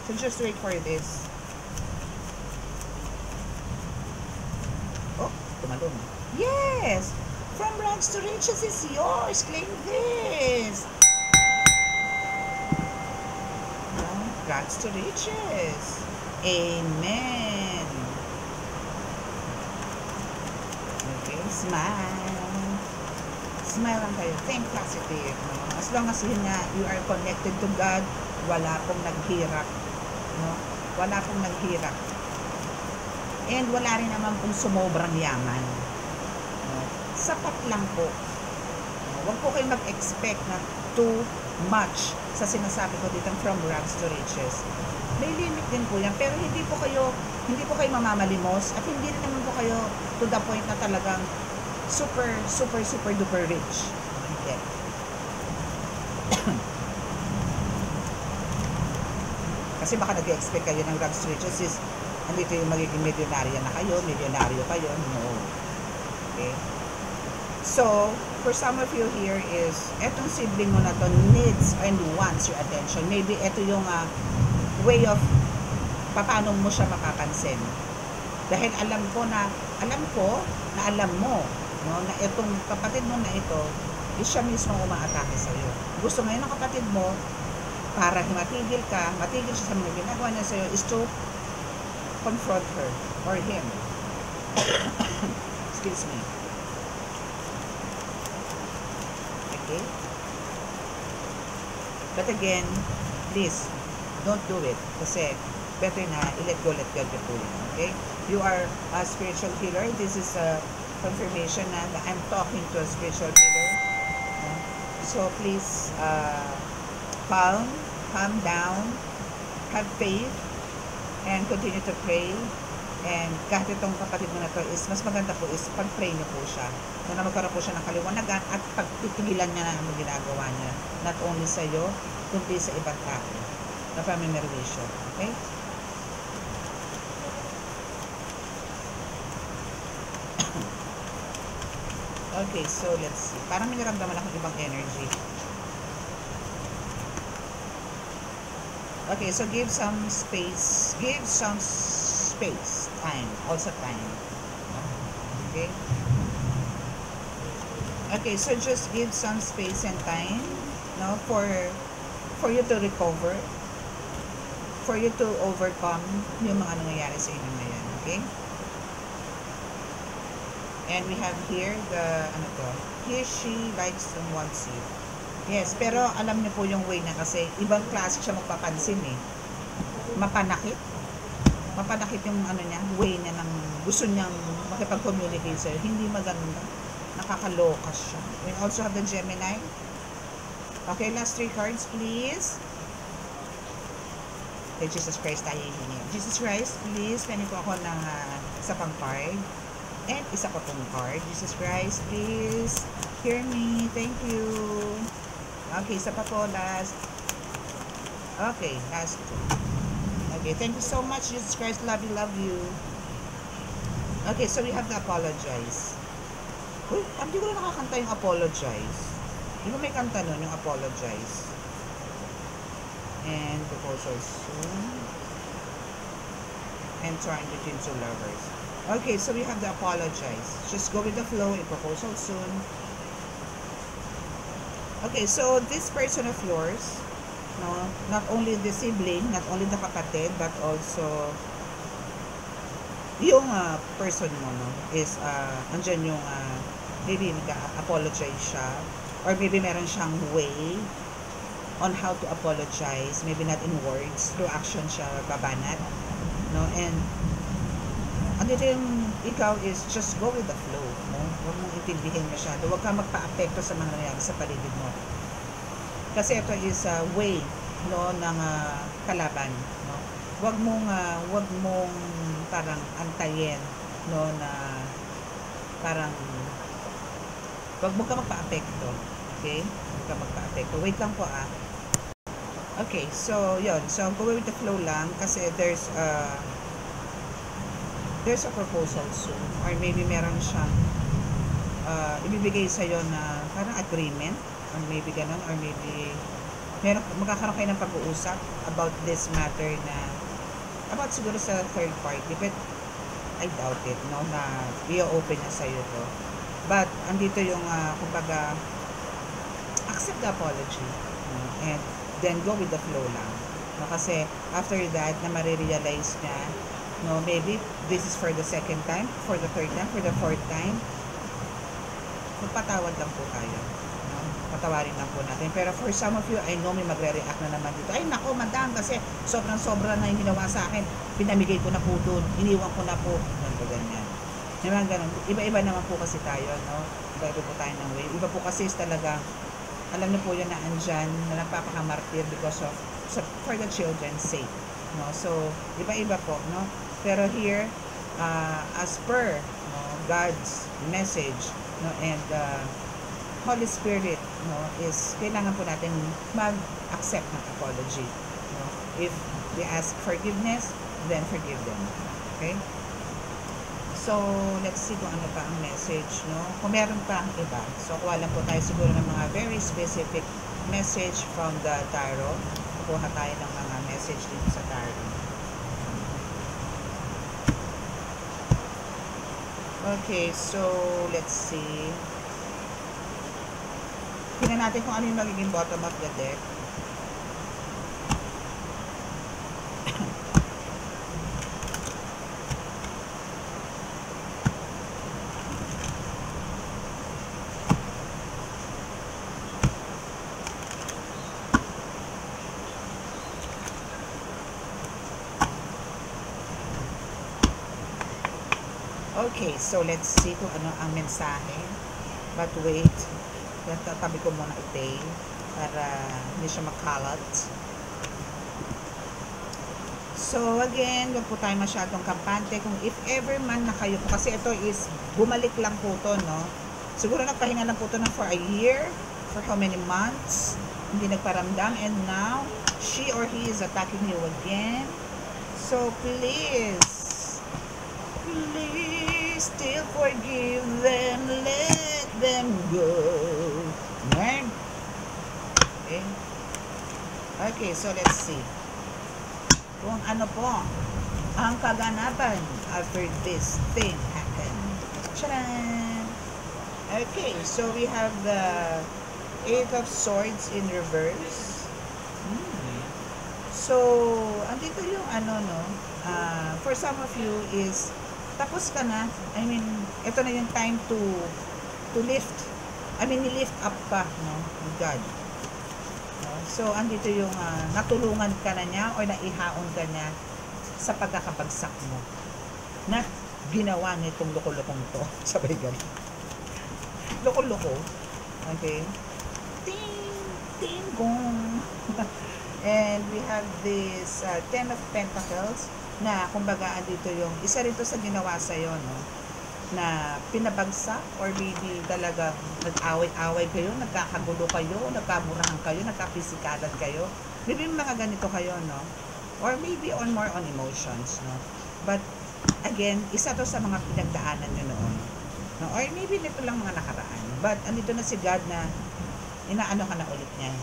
S1: So just wait for this. Oh, tumalon. Yes! From rags to riches is yours. Claim this. Rags to riches. Amen. Smile. Smile lang kayo. Think positive. No? As long as you are connected to God, wala pong naghirap. No? Wala pong naghirap. And wala rin naman pong sumobrang yaman. No? Sapat lang po. No? Huwag po kayo mag-expect na too much sa sinasabi ko dito from rags to riches. May limit din po yan. Pero hindi po kayo mamamalimos at hindi rin naman po kayo to the point na talagang super duper rich. Okay. Kasi baka nag-expect kayo ng rags to riches is andito yung magiging milyonaryo kayo. No. Okay. So, for some of you here is etong sibling mo na to needs and wants your attention. Maybe ito yung way of paano mo siya mapapansin. Dahil alam ko na alam mo, no, na itong kapatid mo na ito, is siya mismo umaatake sa iyo. Gusto ngayon ng kapatid mo, para matigil siya sa mga ginagawa niya sa iyo, is to confront her or him. Excuse me. Okay? But again, please, don't do it. Kasi, better na, let go your feeling. Okay? You are a spiritual healer. This is a confirmation na I'm talking to a spiritual healer. So, please, calm down, have faith, and continue to pray. And kahit itong kapatid mo na to is, mas maganda po is pag-pray niyo po siya. Na magkaroon po siya ng kaliwanagan at pagtitigilan niya na ang ginagawa niya. Not only sa iyo, kundi sa ibang tao na pamimerwisyo. Okay? Okay, so let's see. Parang may naramdaman akong ibang energy. Okay, so give some space. Time. Also time. Okay? Okay, so just give some space and time, no, for you to recover, for you to overcome yung mga nangyayari sa inyo ngayon. Okay? And we have here the, he, she likes and wants you. Yes, pero alam niyo po yung way na kasi ibang klase siya magpapansin eh. Mapanakit yung niya, way niya ng gusto niyang makipag-communicate sa'yo. Hindi maganda. Nakakaloka siya. We also have the Gemini. Okay, last 3 cards, please. Okay, Jesus Christ tayo hihingi. Jesus Christ, please, pwede ko ako ng isa pang card. And isa ko tong card. Jesus Christ, please, hear me. Thank you. Okay, isa pa po, last. Okay, last 2. Okay, thank you so much, Jesus Christ. Love you. Okay, so we have to apologize. Uy, hindi ko na nakakanta yung apologize. Di ba may kanta nun, yung apologize? And proposal soon. And trying between 2 lovers. Okay, so we have to apologize. Just go with the flow in proposal soon. Okay, so this person of yours, no, not only the sibling, not only the kapatid, but also yung person mo, no, is andyan yung maybe nag-apologize siya, or maybe meron siyang way on how to apologize, maybe not in words, through action siya babanat, no, and andito yung ikaw is just go with the flow, no, huwag mong intindihin masyado, huwag kang magpa-apekto sa mga nangyayari sa paligid mo. Kasi ito is a way, no, ng kalaban, no. Wag mong parang antayin, no, na parang wag mo ka magpa-apekto. Okay? Wag ka magpa-apekto. Wait lang po Okay, so yun. So go with the flow lang kasi there's a proposal soon, or maybe meron siyang ibibigay sa iyo na parang agreement, or maybe ganun, or maybe magkakaroon kayo ng pag-uusap about this matter na about siguro sa third party, but I doubt it, no, na i-open niya sa iyo to. But andito yung kumbaga accept the apology, no, and then go with the flow lang, no, kasi after that na marirealize niya, no, maybe this is for the second time, for the third time, for the fourth time, magpatawad lang po tayo, no? Patawarin lang po natin. Pero for some of you, I know may magre-react na naman dito. Ay nako, madam, kasi sobrang-sobra na yung ginawa sa akin. Pinamigay ko na po doon, iniwan ko na po. Ganyan. Naman ganun. Iba-iba naman po kasi tayo, no? Iba-iba po tayo ng way. Iba po kasi is talaga, alam niyo po yun na andyan, na nagpapakamartir because of, for the children's sake, no? So, iba-iba po, no? Pero here, as per, no, God's message, no, and Holy Spirit, no, is kailangan po natin mag-accept ng apology, no? If they ask forgiveness, then forgive them. Okay? So, let's see kung ano pa ang message, no? Kung meron pa ang iba. So, kuha lang po tayo siguro ng mga very specific message from the tarot. Kukuha tayo ng mga message dito sa tarot. Okay, so let's see. Tingnan natin kung ano yung magiging bottom of the deck. Okay, so let's see kung ano ang mensahe. But wait, tatabi ko muna ite para hindi siya makalat. So again, wag po tayo masyadong kampante. Kung if ever man na kayo po, kasi ito is bumalik lang po to, no? Siguro nagpahinga lang po to for a year, for how many months, hindi nagparamdam, and now, she or he is attacking you again. So please still forgive them, let them go. Right? Okay, so let's see kung ano po ang kaganapan after this thing happened. Charan! Okay, so we have the Eight of Swords in reverse. So, andito yung ano, no, for some of you is tapos ka na. I mean, ito na yung time to lift. I mean, lift up ka, no, with God. So, andito yung natulungan ka na niya o naihaon ka niya sa pagkakabagsak mo na ginawa nitong loko-lokong to. Sabay ganun. Loko-loko. Okay. Ting! Ting! Gong! And we have this Ten of Pentacles na kumbaga andito yung isa rito sa ginawa sa'yo, no? Na pinabagsak or maybe talagang nag-away-away kayo, nagkakagulo kayo, nagkamurahan kayo, nagkapisikalan kayo. Maybe mga ganito kayo, no? Or maybe more on emotions, no? But again, isa to sa mga pinagdaanan nyo noon. No? Or maybe nito lang mga nakaraan. But andito na si God na inaano ka na ulit niya.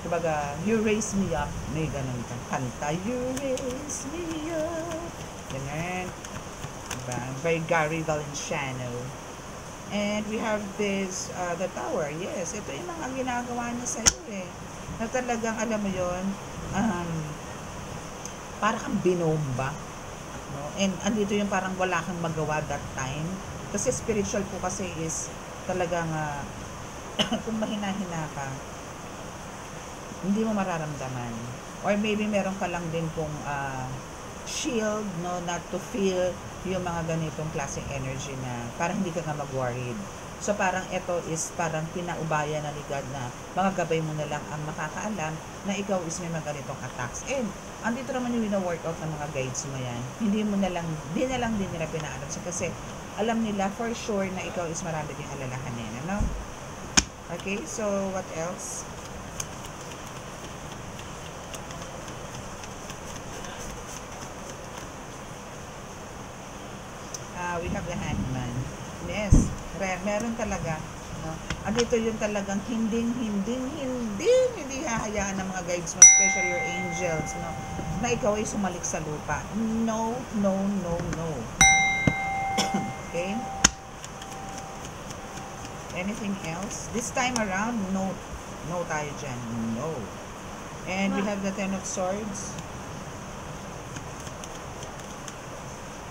S1: Kumbaga, you raise me up. May ganun ka. Kanta, you raise me up. Ganun. Diba? By Gary Valenciano. And we have this, the Tower. Yes, ito yung mga ginagawa niya sa'yo eh. Na talagang, alam mo yun, para kang binomba. No? And andito yung parang wala kang magawa that time. Kasi spiritual po kasi is talagang, kung mahina-hina ka, hindi mo mararamdaman. Or maybe meron ka lang din pong shield, no, not to feel yung mga ganitong klaseng energy na parang hindi ka nga mag-worried. So parang ito is parang pinaubaya na ni God na mga gabay mo na lang ang makakaalam na ikaw is may mga ganitong attacks. And andito naman yung wina-workout ng mga guides mo yan. Hindi na lang din nila pinaalam siya kasi alam nila for sure na ikaw is marami din alalahanin. Ano? Okay, so what else? We have the Hangman. Yes, meron talaga. No? Andito yung talagang hindi hahayaan ng mga guides mo, especially your angels, no? Na ikaw ay sumalik sa lupa. No. Okay? Anything else? This time around, no tayo dyan. No. And we have the Ten of Swords.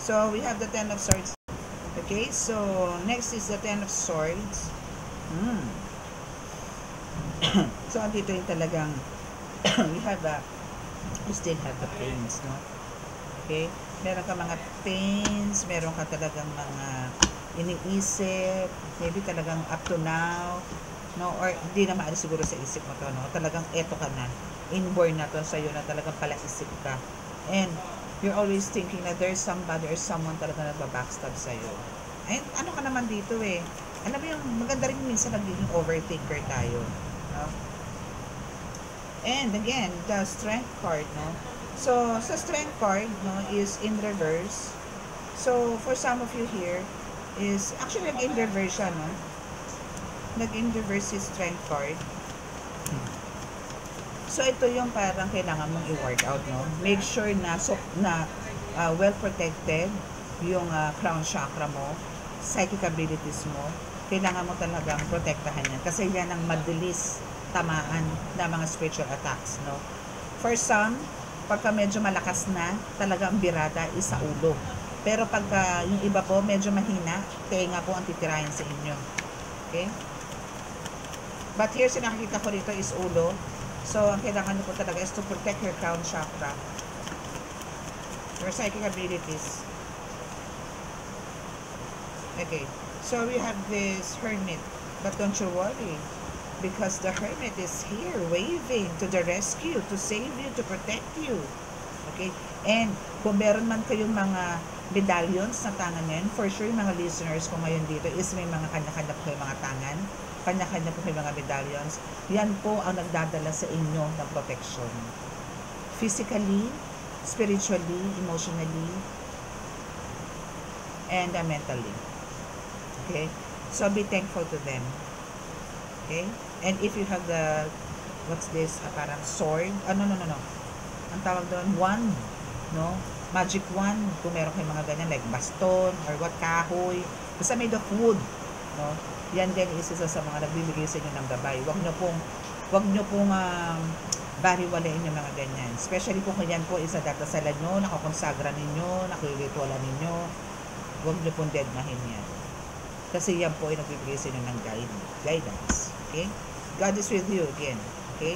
S1: So, we have the Ten of Swords. Okay, so, next is the Ten of Swords. So, andito yung talagang, you still have the pains, no? Okay? Meron ka mga pains, meron ka talagang mga iniisip, maybe talagang up to now, no? Or, hindi na maalis siguro sa isip mo to, no? Talagang eto ka na. Inborn na to sa'yo na talagang palaisip ka. And, you're always thinking na there's somebody or someone talaga nagbabackstab sa'yo. Ay, ano ka naman dito eh. Alam mo yung maganda rin minsan nagiging overthinker tayo. No? And again, the Strength card, no? So, sa Strength card, no, is in reverse. So, for some of you here, is, actually nag-in reverse siya, no? Nag-in reverse si Strength card. So, ito yung parang kailangan mong i-work out, no? Make sure na well protected yung crown chakra mo, psychic abilities mo, kailangan mo talagang protektahan yan. Kasi yan ang madalis tamaan na mga spiritual attacks, no? For some, pagka medyo malakas na, talaga ang birada is sa ulo. Pero pagka yung iba po, medyo mahina, tenga po ang titirahin sa inyo. Okay? But here, sinakita ko dito is ulo. So, ang kailangan nyo po talaga is to protect your crown chakra. Your psychic abilities. Okay. So, we have this hermit. But don't you worry. Because the hermit is here, waving to the rescue, to save you, to protect you. Okay? And, kung meron man kayong mga medallions na tangan ngayon, for sure, yung mga listeners ko ngayon dito is may mga kanya-kanya po yung mga tangan, kanya-kanya po yung mga medallions. Yan po ang nagdadala sa inyo ng protection. Physically, spiritually, emotionally, and mentally. Okay? So, be thankful to them. Okay? And if you have the, what's this, parang sword, no. Ang tawag doon, wand, no? Magic wand, kung meron kayong mga ganyan, like baston, or what, kahoy, basta made of wood, no? Yan din is isa sa mga nagbibigay sa inyo ng gabay. Wag nyo pong bariwalain yung mga ganyan. Especially kung yan po isa datasalan nyo, nakakonsagra ninyo, nakiritualan ninyo, wag nyo pong deadmahin yan. Kasi yan po ay nagbibigay sa inyo ng guidance. Okay? God is with you again. Okay?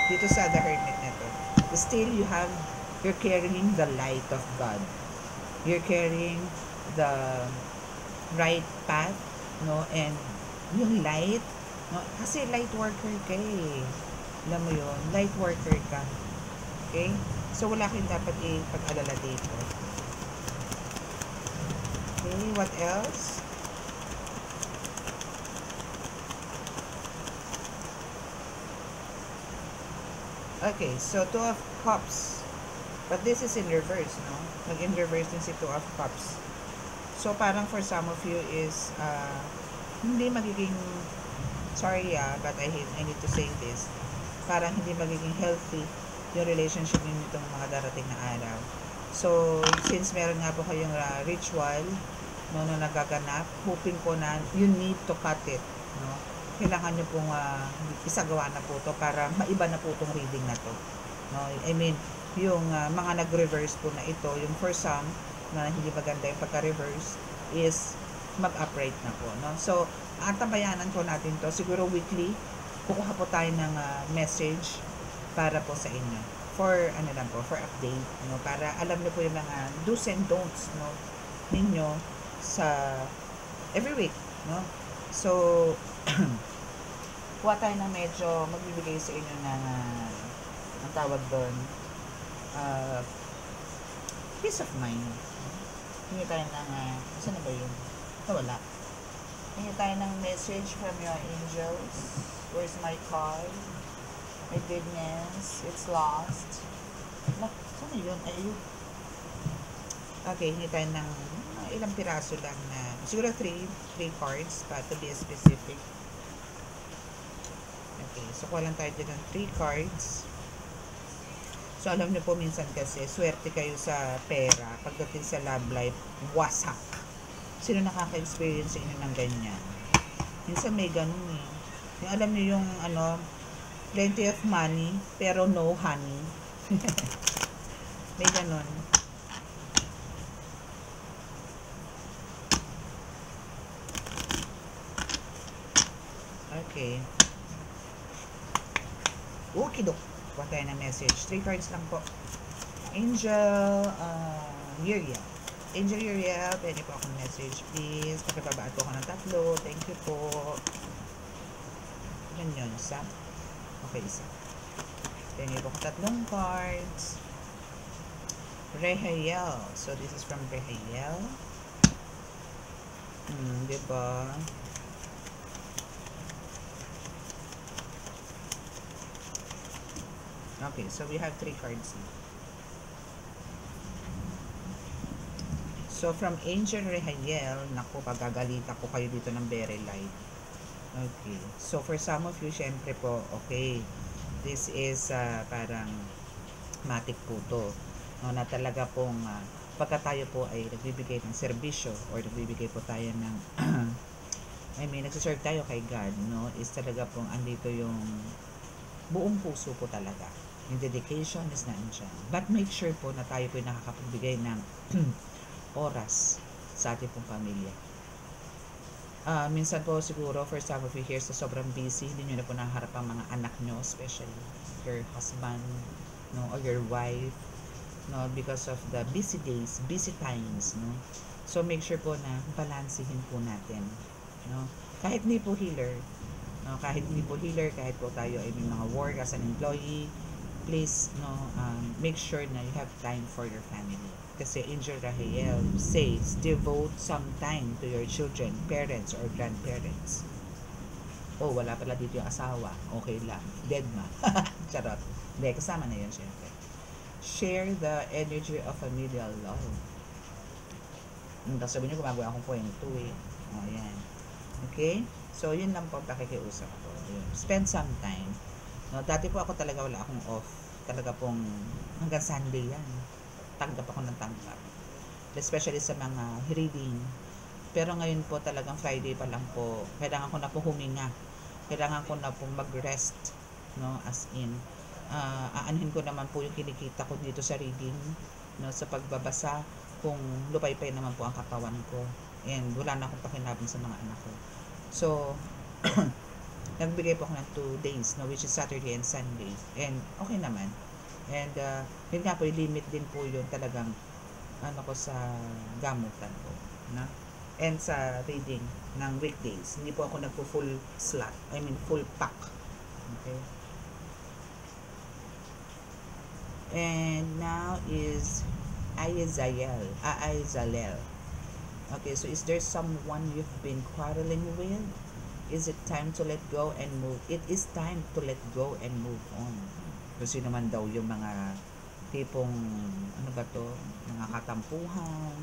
S1: Dito sa the hermit na to. Still, you're carrying the light of God. You're carrying the right path, no? And yung light, no? Kasi light worker ka eh. Alam mo yun? Light worker ka. Okay? So, wala kayong dapat ipag-alala dito. Okay, what else? Okay, so 2 of Cups. But this is in reverse, no? Mag-in reverse din si 2 of Cups. So, parang for some of you is, hindi magiging, sorry but I need to say this, parang hindi magiging healthy yung relationship niyo nitong mga darating na araw. So, since meron nga po kayong ritual, no, nagaganap, hoping ko na you need to cut it, no? Kailangan nyo pong isagawa na po to para maiba na po itong reading na to. No? I mean, yung mga nag-reverse po na ito, yung for some, na hindi maganda yung pagka-reverse, is mag-upright na po. No? So, ang tambayanan po natin to, siguro weekly, kukuha po tayo ng message para po sa inyo. For, for update. No? Para alam nyo po yung mga do's and don'ts, no, ninyo sa every week. No? So, kuha tayo na medyo magbibigay sa inyo ng ang tawag doon, peace of mind. Hingi tayo ng saan na ba yun? Wala. Hingi tayo ng message from your angels. Where's my card? My goodness, it's lost. Saan na yun? Ayun. Okay, hingi tayo ng ilang piraso lang na, siguro 3 cards para to be specific. Okay, so kuha lang tayo din ng 3 cards. So, alam niyo po minsan kasi, swerte kayo sa pera. Pagdating sa love life, wasak. Sino nakaka-experience sa inyo ng ganyan? Minsan may ganun eh. Yung alam niyo yung, plenty of money, pero no honey. May ganun. Okay. Okidok. Kuha tayo ng message. 3 cards lang po. Angel Uriel. Angel Uriel, pwede po akong message, please. Pakibabaan po ako ng 3. Thank you po. Yun. Isa. Okay, isa. Pwede po akong 3 cards. Rehael. So, this is from Rehael. Diba? Okay, so we have 3 cards. So, from Angel Rehael, naku, pagagalita ko kayo dito ng very light. Okay. So, for some of you, syempre po, okay, this is parang matik po to. No, na talaga pong pagka tayo po ay nagbibigay ng serbisyo or nagbibigay po tayo ng nagsiserve tayo kay God, no, is talaga pong andito yung buong puso po talaga. Yung dedication is nandiyan. But make sure po na tayo po ay nakakapagbigay ng oras sa ating pong pamilya. Minsan po siguro, for some of you here, sa sobrang busy, hindi nyo na po nakaharap ang mga anak nyo, especially your husband, no, or your wife, no, because of the busy days, busy times, no. So make sure po na balansehin po natin, no, kahit hindi po healer, no, kahit po tayo ay may mga work as an employee, please, no, make sure na you have time for your family. Kasi Angel Rahael says, devote some time to your children, parents, or grandparents. Oh, wala pala dito yung asawa. Okay lang. Dead ma. Charot. Hindi, kasama na yun, syempre. Share the energy of familial love. Tapos sabi nyo, gumagawa akong kwento eh. O, yan. Okay? So, yun lang po pakikiusap ko. Spend some time. No, dati po ako talaga wala akong off. Talaga pong hanggang Sunday yan. Tanggap ako ng tanggap. Especially sa mga reading. Pero ngayon po talagang Friday pa lang po. Kailangan ko na po huminga. Kailangan ko na po mag-rest. No, as in. Aanhin ko naman po yung kinikita ko dito sa reading. No, sa pagbabasa. Kung lupay-pay naman po ang katawan ko. And wala na akong pakinabang sa mga anak ko. So, nagbigay po ako ng 2 days, no, which is Saturday and Sunday. And okay naman. And yun nga po, limit din po yun talagang ko sa gamutan ko, no? And sa reading ng weekdays. Hindi po ako nagpo-full slot. I mean, full pack. Okay? And now is Aizalel. Okay, so is there someone you've been quarreling with? Is it time to let go and move? It is time to let go and move on. Kasi naman daw yung mga tipong, mga katampuhan,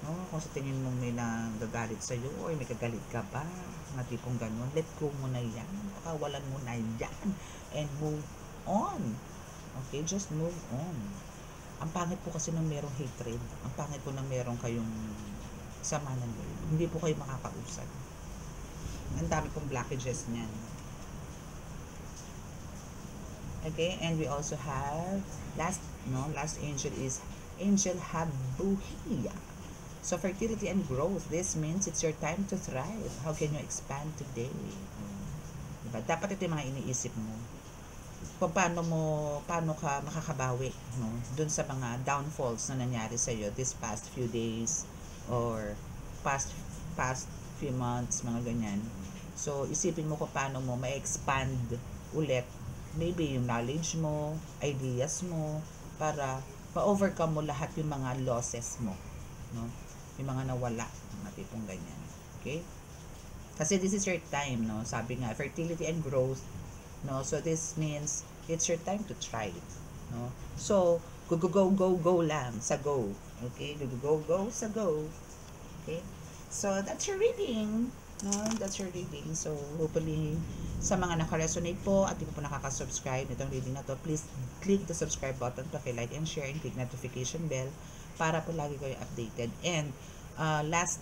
S1: no? Kung sa tingin mo may nagagalit sa'yo, or may kagalit ka ba, mga tipong ganun, let go mo na yan, pakawalan mo na yan, and move on. Okay, just move on. Ang pangit po kasi nang merong hatred, ang pangit po nang merong kayong sama ng loob, hindi po kayo makakausap. Ang dami pong blockages niyan. Okay, and we also have last angel is Angel Habuhiya. So fertility and growth, this means it's your time to thrive. How can you expand today? Diba? Dapat ito yung mga iniisip mo. Kung paano ka makakabawi, no, dun sa mga downfalls na nangyari sa iyo this past few days or past few months, mga ganyan. So isipin mo kung paano mo ma-expand ulit maybe yung knowledge mo, ideas mo, para ma-overcome mo lahat yung mga losses mo, no? Yung mga nawala, mga tipong ganyan. Okay? Kasi this is your time, no? Sabi nga, fertility and growth, no? So this means it's your time to try, no? So go lang sa go. Okay? Go sa go. Okay? So that's your reading. No, that's your reading. So hopefully sa mga naka-resonate po at hindi po nakaka-subscribe nitong reading na to, please click the subscribe button, paki-like and share, and click notification bell para po lagi kayo updated. And last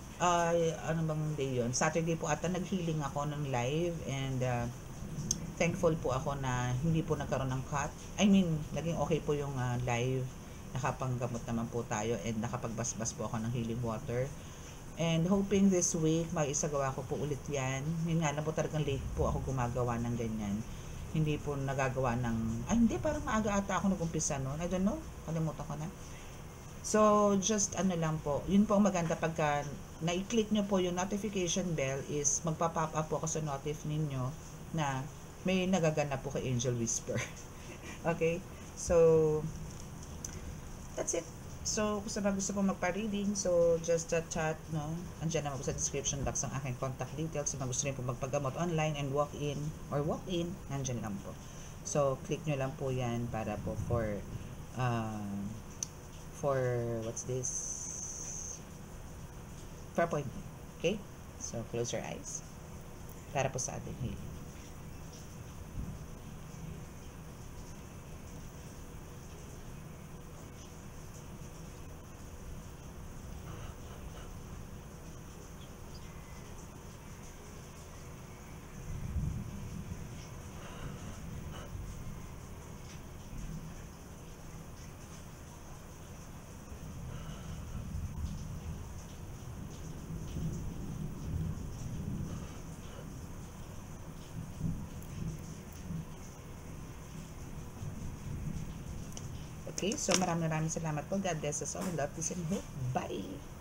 S1: ano bang day yun? Saturday po ata nag-healing ako ng live, and thankful po ako na hindi po nagkaroon ng cut. I mean, naging okay po yung live. Nakapanggamot naman po tayo, and nakapagbasbas po ako ng healing water. And hoping this week, maisagawa ko po ulit yan. Yun nga, na po talagang late po ako gumagawa ng ganyan. Hindi po nagagawa ng, hindi, parang maaga ata ako nag-umpisa noon. I don't know, kalimutan ko na. So, just lang po. Yun po ang maganda pagka na-click nyo po yung notification bell is magpa-pop up po ako sa notif ninyo na may nagaganap po kay Angel Whisper. Okay? So, that's it. So, kung saan gusto po magpa-reading, so just chat, no? Andiyan naman po sa description box ang aking contact details. Kung gusto rin po magpagamot online and walk-in, nandiyan lang po. So, click nyo lang po yan para po for what's this? For appointment. Okay? So, close your eyes. Para po sa ating healing. Okay? So, maraming salamat po. God bless us all. Love, peace, and hope. Bye!